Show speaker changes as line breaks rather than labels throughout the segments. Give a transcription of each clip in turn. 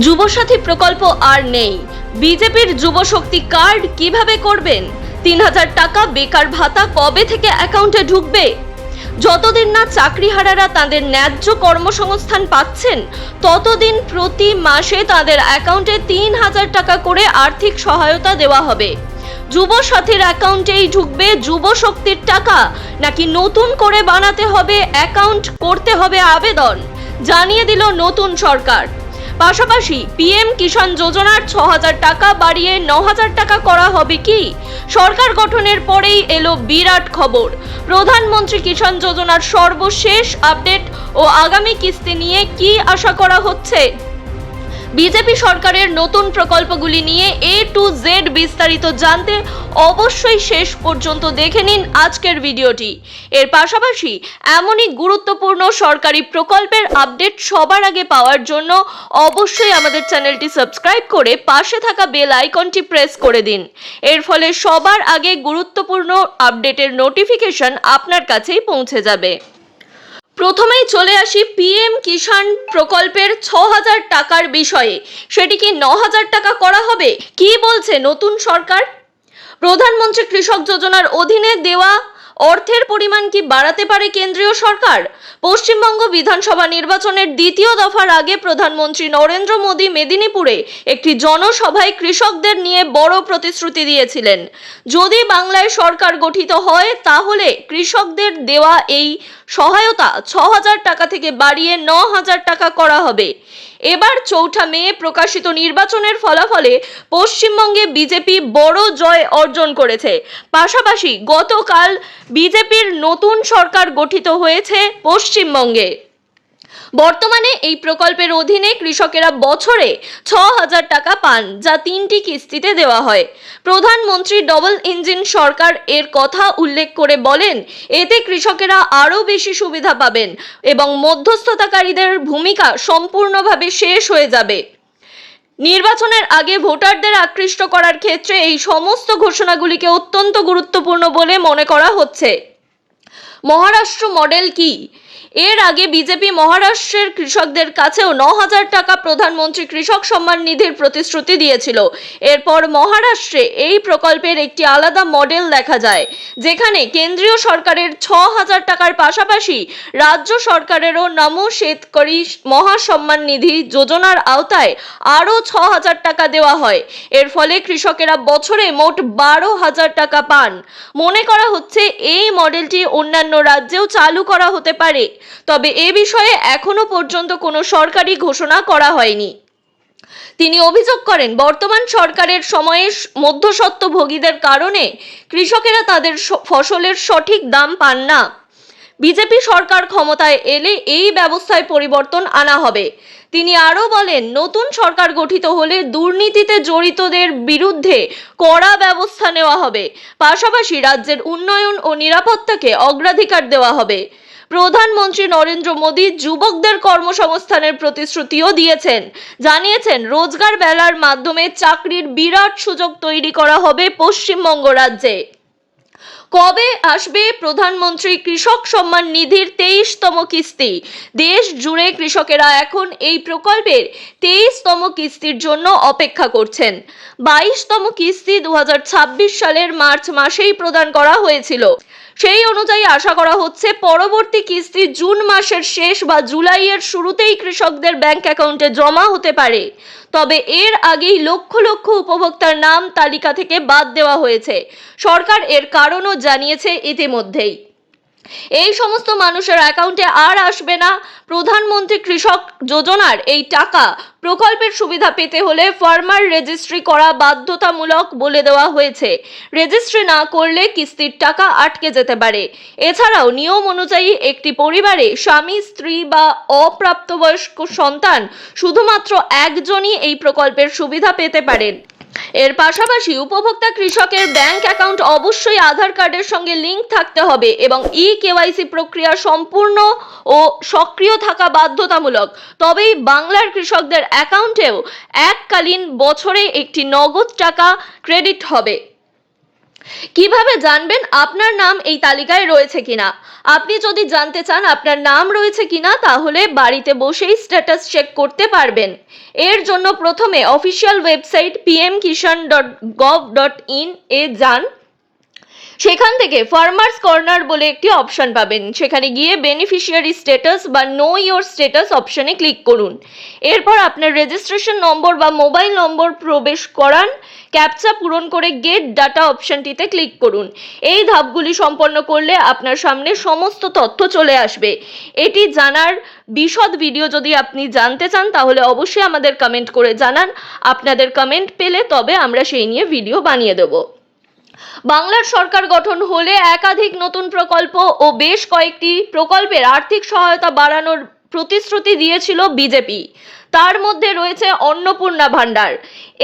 যুবসাথী প্রকল্প আর নেই। বিজেপির যুবশক্তি কার্ড কিভাবে করবেন? ৩,০০০ টাকা বেকার ভাতা কবে থেকে অ্যাকাউন্টে ঢুকবে? যতদিন না চাকরিহারারা তাদের ন্যায্য কর্মসংস্থান পাচ্ছেন, ততদিন প্রতি মাসে তাদের অ্যাকাউন্টে ৩,০০০ টাকা করে আর্থিক সহায়তা দেওয়া হবে। যুবসাথীর অ্যাকাউন্টেই ঢুকবে যুবশক্তির টাকা, নাকি নতুন করে বানাতে হবে অ্যাকাউন্ট, করতে হবে আবেদন? জানিয়ে দিল নতুন সরকার। পাশাপাশি পিএম কিষাণ যোজনার ৬,০০০ টাকা বাড়িয়ে ৯,০০০ টাকা করা হবে কি? সরকার গঠনের পরেই এলো বিরাট খবর। প্রধানমন্ত্রী কিষাণ যোজনার সর্বশেষ আপডেট ও আগামী কিস্তি নিয়ে কি আশা করা হচ্ছে? বিজেপি সরকারের নতুন প্রকল্পগুলি নিয়ে A to Z বিস্তারিত জানতে অবশ্যই শেষ পর্যন্ত দেখে নিন আজকের ভিডিওটি। এর পাশাপাশি এমনই গুরুত্বপূর্ণ সরকারি প্রকল্পের আপডেট সবার আগে পাওয়ার জন্য অবশ্যই আমাদের চ্যানেলটি সাবস্ক্রাইব করে পাশে থাকা বেল আইকনটি প্রেস করে দিন। এর ফলে সবার আগে গুরুত্বপূর্ণ আপডেটের নোটিফিকেশন আপনার কাছেই পৌঁছে যাবে। প্রথমেই চলে আসি পিএম কিষাণ প্রকল্পের ৬,০০০ টাকার বিষয়ে। সেটি কি ৯,০০০ টাকা করা হবে? কি বলছে নতুন সরকার? প্রধানমন্ত্রী কৃষক যোজনার অধীনে দেওয়া অর্থের পরিমাণ কি বাড়াতে পারে কেন্দ্রীয় সরকার? পশ্চিমবঙ্গ বিধানসভা নির্বাচনের দ্বিতীয় দফার আগে প্রধানমন্ত্রী নরেন্দ্র মোদী মেদিনীপুরে একটি জনসভায় কৃষকদের নিয়ে বড় প্রতিশ্রুতি দিয়েছিলেন। যদি বাংলায় সরকার গঠিত হয়, তাহলে কৃষকদের দেওয়া এই সহায়তা ৬,০০০ টাকা থেকে বাড়িয়ে ৯,০০০ টাকা করা হবে। এবার ৪ মে প্রকাশিত নির্বাচনের ফলাফলে পশ্চিমবঙ্গে বিজেপি বড় জয় অর্জন করেছে। পাশাপাশি গতকাল বিজেপির নতুন সরকার গঠিত হয়েছে পশ্চিমবঙ্গে। বর্তমানে এই প্রকল্পের অধীনে কৃষকেরা বছরে ৬,০০০ টাকা পান, যা ৩টি কিস্তিতে দেওয়া হয়। প্রধানমন্ত্রী ডবল ইঞ্জিন সরকার এর কথা উল্লেখ করে বলেন, এতে কৃষকেরা আরও বেশি সুবিধা পাবেন এবং মধ্যস্থতাকারীদের ভূমিকা সম্পূর্ণভাবে শেষ হয়ে যাবে। নির্বাচনের আগে ভোটারদের আকৃষ্ট করার ক্ষেত্রে এই সমস্ত ঘোষণাগুলিকে অত্যন্ত গুরুত্বপূর্ণ বলে মনে করা হচ্ছে। মহারাষ্ট্র মডেল কি? এর আগে বিজেপি মহারাষ্ট্রের কৃষকদের কাছেও ৯,০০০ টাকা প্রধানমন্ত্রী কৃষক সম্মান নিধির প্রতিশ্রুতি দিয়েছিল। এরপর মহারাষ্ট্রে এই প্রকল্পের একটি আলাদা মডেল দেখা যায়, যেখানে কেন্দ্রীয় সরকারের ৬,০০০ টাকার পাশাপাশি রাজ্য সরকারেরও নমো শেতকরি মহাসম্মান নিধি যোজনার আওতায় আরও ৬,০০০ টাকা দেওয়া হয়। এর ফলে কৃষকেরা বছরে মোট ১২,০০০ টাকা পান। মনে করা হচ্ছে এই মডেলটি অন্যান্য রাজ্যেও চালু করা হতে পারে, তবে এ বিষয়ে এখনো পর্যন্ত কোনো সরকারি ঘোষণা করা হয়নি। তিনি অভিযোগ করেন, বর্তমান সরকারের সময়ে মধ্যস্বত্বভোগীদের কারণে কৃষকেরা তাদের ফসলের সঠিক দাম পান না। বিজেপি সরকার ক্ষমতায় এলে এই ব্যবস্থায় পরিবর্তন আনা হবে। তিনি আরও বলেন, নতুন সরকার গঠিত হলে দুর্নীতিতে জড়িতদের বিরুদ্ধে কড়া ব্যবস্থা নেওয়া হবে। পাশাপাশি রাজ্যের উন্নয়ন ও নিরাপত্তাকে অগ্রাধিকার দেওয়া হবে। প্রধানমন্ত্রী নরেন্দ্র মোদী যুবকদের কর্মসংস্থানের প্রতিশ্রুতিও দিয়েছেন। জানিয়েছেন, রোজগার মেলার মাধ্যমে চাকরির বিরাট সুযোগ তৈরি করা হবে পশ্চিমবঙ্গ রাজ্যে। কবে আসবে প্রধানমন্ত্রী কৃষক সম্মান নিধির ২৩তম কিস্তি? দেশ জুড়ে কৃষকেরা এখন এই প্রকল্পের ২৩তম কিস্তির জন্য অপেক্ষা করছেন। ২২তম কিস্তি ২০২৬ সালের মার্চ মাসেই প্রদান করা হয়েছিল। সেই অনুযায়ী আশা করা হচ্ছে পরবর্তী কিস্তি জুন মাসের শেষ বা জুলাইয়ের শুরুতেই কৃষকদের ব্যাংক অ্যাকাউন্টে জমা হতে পারে। তবে এর আগেই লক্ষ লক্ষ উপভোক্তার নাম তালিকা থেকে বাদ দেওয়া হয়েছে। সরকার এর কারণও জানিয়েছে ইতিমধ্যেই। এই সমস্ত মানুষের অ্যাকাউন্টে আর আসবে না প্রধানমন্ত্রী কৃষক যোজনার এই টাকা। প্রকল্পের সুবিধা পেতে হলে ফার্মার রেজিস্ট্রি করা বাধ্যতামূলক বলে দেওয়া হয়েছে। রেজিস্ট্রি না করলে কিস্তির টাকা আটকে যেতে পারে। এছাড়াও নিয়ম অনুযায়ী একটি পরিবারে স্বামী, স্ত্রী বা অপ্রাপ্তবয়স্ক সন্তান শুধুমাত্র একজনই এই প্রকল্পের সুবিধা পেতে পারেন। এর পাশাপাশি উপভোক্তা কৃষকের ব্যাংক অ্যাকাউন্ট অবশ্যই আধার কার্ডের সঙ্গে লিংক থাকতে হবে এবং কেওয়াইসি প্রক্রিয়া সম্পূর্ণ ও সক্রিয় থাকা বাধ্যতামূলক। তবেই বাংলার কৃষকদের অ্যাকাউন্টেও এককালীন বছরে একটি নগদ টাকা ক্রেডিট হবে। কিভাবে জানবেন আপনার নাম এই তালিকায় রয়েছে কিনা? আপনি যদি জানতে চান আপনার নাম রয়েছে কিনা, তাহলে বাড়িতে বসেই স্ট্যাটাস চেক করতে পারবেন। এর জন্য প্রথমে অফিসিয়াল ওয়েবসাইট pmkishan.gov.in এ যান। সেখান থেকে ফার্মার্স কর্নার বলে একটি অপশন পাবেন। সেখানে গিয়ে বেনিফিশিয়ারি স্ট্যাটাস বা নো ইওর স্ট্যাটাস অপশনে ক্লিক করুন। এরপর আপনার রেজিস্ট্রেশন নম্বর বা মোবাইল নম্বর প্রবেশ করান। ক্যাপচা পূরণ করে গেট ডাটা অপশনটিতে ক্লিক করুন। এই ধাপগুলি সম্পন্ন করলে আপনার সামনে সমস্ত তথ্য চলে আসবে। এটি জানার বিশদ ভিডিও যদি আপনি জানতে চান, তাহলে অবশ্যই আমাদের কমেন্ট করে জানান। আপনাদের কমেন্ট পেলে তবে আমরা সেই নিয়ে ভিডিও বানিয়ে দেব। বাংলার সরকার গঠন হলে একাধিক নতুন প্রকল্প ও বেশ কয়েকটি প্রকল্পের আর্থিক সহায়তা বাড়ানোর প্রতিশ্রুতি দিয়েছিল বিজেপি। তার মধ্যে রয়েছে অন্নপূর্ণা ভান্ডার।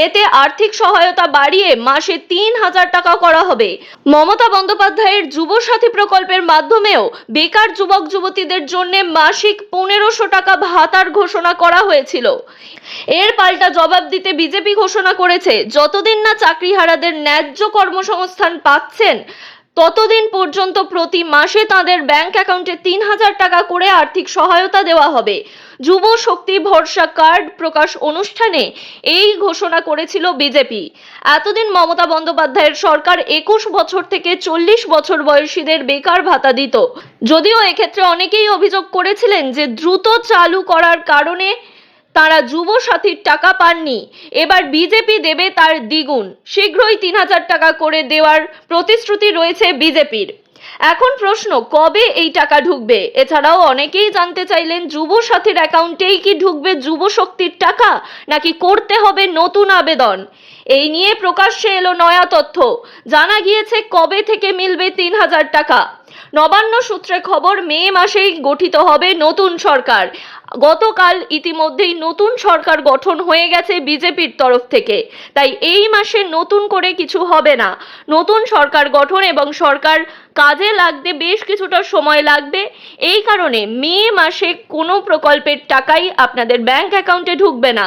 এতে আর্থিক সহায়তা বাড়িয়ে মাসে ৩,০০০ টাকা করা হবে। মমতা বন্দ্যোপাধ্যায়ের যুবসাথী প্রকল্পের মাধ্যমেও বেকার যুবক যুবতীদের জন্য মাসিক ১৫০০ টাকা ভাতার ঘোষণা করা হয়েছিল। এর পাল্টা জবাব দিতে বিজেপি ঘোষণা করেছে, যতদিন না চাকরিহারাদের ন্যায্য কর্মসংস্থান পাচ্ছেন ততদিন পর্যন্ত প্রতি মাসে তাদের ব্যাংক অ্যাকাউন্টে ৩,০০০ টাকা করে আর্থিক সহায়তা দেওয়া হবে। যুব শক্তি ভরসা কার্ড প্রকাশ অনুষ্ঠানে এই ঘোষণা করেছিল বিজেপি। এতদিন মমতা বন্দ্যোপাধ্যায়ের সরকার ২১ বছর থেকে ৪০ বছর বয়সীদের বেকার ভাতা দিত। যদিও এক্ষেত্রে অনেকেই অভিযোগ করেছিলেন যে দ্রুত চালু করার কারণে তারা যুব সাথীর টাকা পাননি। এবার বিজেপি দেবে তার দ্বিগুণ। শীঘ্রই ৩,০০০ টাকা করে দেওয়ার প্রতিশ্রুতি রয়েছে বিজেপির। এখন প্রশ্ন, কবে এই টাকা ঢুকবে? এছাড়াও অনেকেই জানতে চাইলেন, যুব সাথীর অ্যাকাউন্টেই কি ঢুকবে যুব শক্তির টাকা, নাকি করতে হবে নতুন আবেদন? এই নিয়ে প্রকাশ্যে এলো নয়া তথ্য। জানা গিয়েছে কবে থেকে মিলবে ৩,০০০ টাকা। নবান্ন সূত্রে খবর, মে মাসেই গঠিত হবে নতুন সরকার। গতকাল ইতিমধ্যেই নতুন সরকার গঠন হয়ে গেছে বিজেপির তরফ থেকে। তাই এই মাসে নতুন করে কিছু হবে না। নতুন সরকার গঠন এবং সরকার কাজে লাগতে বেশ কিছুটা সময় লাগবে। এই কারণে মে মাসে কোনো প্রকল্পের টাকাই আপনাদের ব্যাংক অ্যাকাউন্টে ঢুকবে না।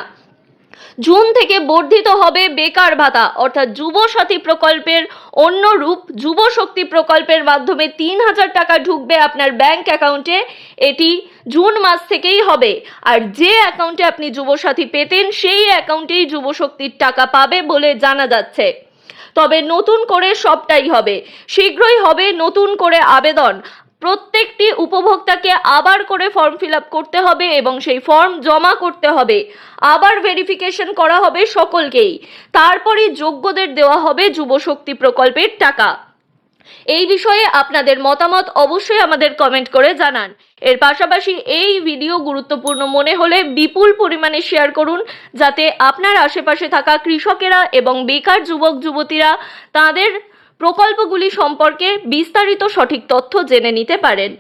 জুন থেকে বর্ধিত হবে বেকার ভাতা, অর্থাৎ যুব সাথী প্রকল্পের অন্য রূপ যুব শক্তি প্রকল্পের মাধ্যমে ৩,০০০ টাকা ঢুকবে আপনার ব্যাংক অ্যাকাউন্টে। এটি জুন মাস থেকেই হবে। আর যে অ্যাকাউন্টে আপনি যুব সাথী পেতেন সেই অ্যাকাউন্টেই যুব শক্তির টাকা পাবে বলে জানা যাচ্ছে। তবে নতুন করে সবটাই হবে। শীঘ্রই হবে নতুন করে আবেদন। প্রত্যেকটি উপভোক্তাকে আবার করে ফর্ম ফিল আপ করতে হবে এবং সেই ফর্ম জমা করতে হবে। আবার ভেরিফিকেশন করা হবে সকলকেই। তারপরই যোগ্যদের দেওয়া হবে যুব শক্তি প্রকল্পের টাকা। এই বিষয়ে আপনাদের মতামত অবশ্যই আমাদের কমেন্ট করে জানান। এর পাশাপাশি এই ভিডিও গুরুত্বপূর্ণ মনে হলে বিপুল পরিমাণে শেয়ার করুন, যাতে আপনার আশেপাশে থাকা কৃষকেরা এবং বেকার যুবক যুবতীরা তাদের প্রকল্পগুলি সম্পর্কে বিস্তারিত সঠিক তথ্য জেনে নিতে পারেন।